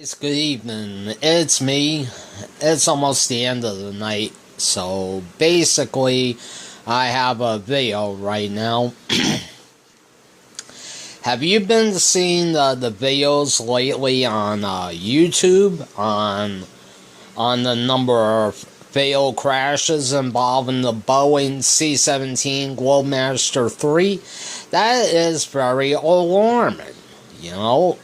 Good evening, it's me. It's almost the end of the night, so basically I have a video right now. Have you been seeing the videos lately on YouTube on the number of failed crashes involving the Boeing C17 globemaster 3? That is very alarming, you know.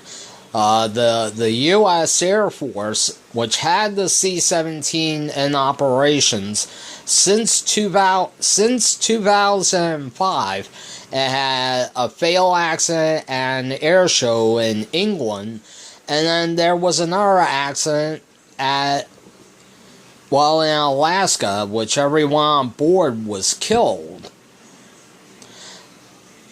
The U.S. Air Force, which had the C-17 in operations since 2005, it had a fatal accident at an air show in England, and then there was another accident in Alaska, which everyone on board was killed.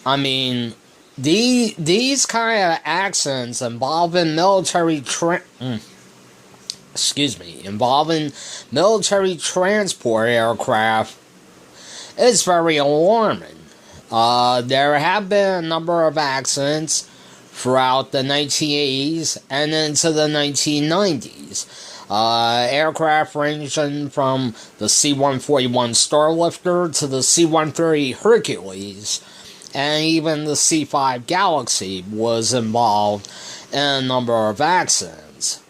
I mean, these kind of accidents involving military transport aircraft is very alarming. There have been a number of accidents throughout the 1980s and into the 1990s. Aircraft ranging from the C-141 Starlifter to the C-130 Hercules, and even the C-5 Galaxy was involved in a number of accidents.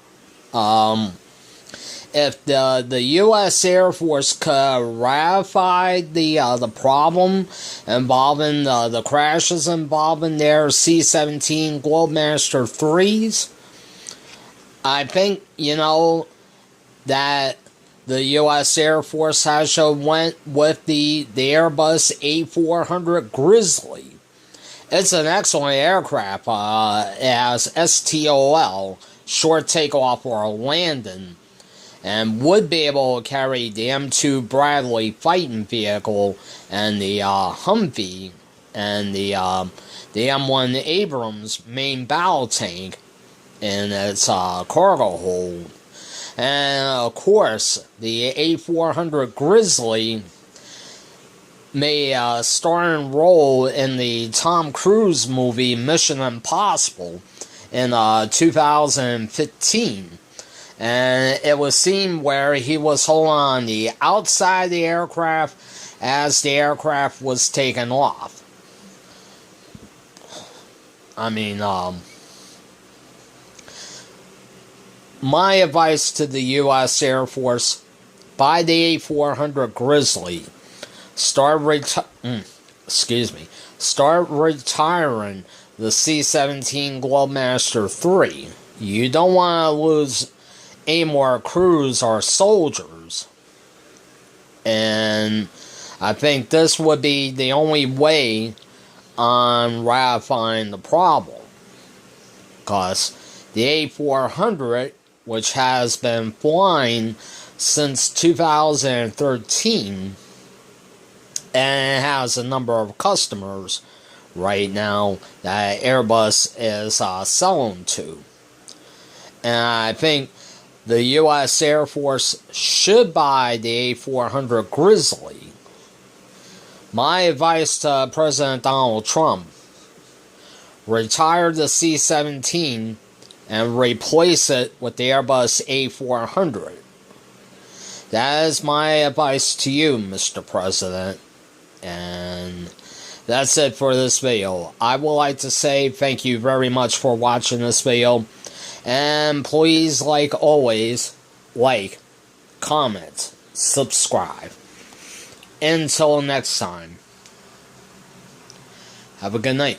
If the U.S. Air Force could ratify the problem involving the crashes involving their C-17 Globemaster 3s, I think, that the U.S. Air Force went with the Airbus A400 Grizzly. It's an excellent aircraft. It has STOL, short takeoff or landing, and would be able to carry the M2 Bradley fighting vehicle and the Humvee and the M1 Abrams main battle tank in its cargo hold. And of course, the A400 Grizzly may star and role in the Tom Cruise movie Mission Impossible in 2015. And it was seen where he was holding on the outside of the aircraft as the aircraft was taken off. I mean, my advice to the U.S. Air Force: buy the A400 Grizzly. Start retiring the C-17 Globemaster 3. You don't want to lose any more crews or soldiers. And I think this would be the only way on ratifying the problem. Because the A400, which has been flying since 2013, and it has a number of customers right now that Airbus is selling to. And I think the U.S. Air Force should buy the A400 Grizzly. My advice to President Donald Trump: retire the C-17 and replace it with the Airbus A400. That is my advice to you, Mr. President. And that's it for this video. I would like to say thank you very much for watching this video. And please, like always, like, comment, subscribe. Until next time, have a good night.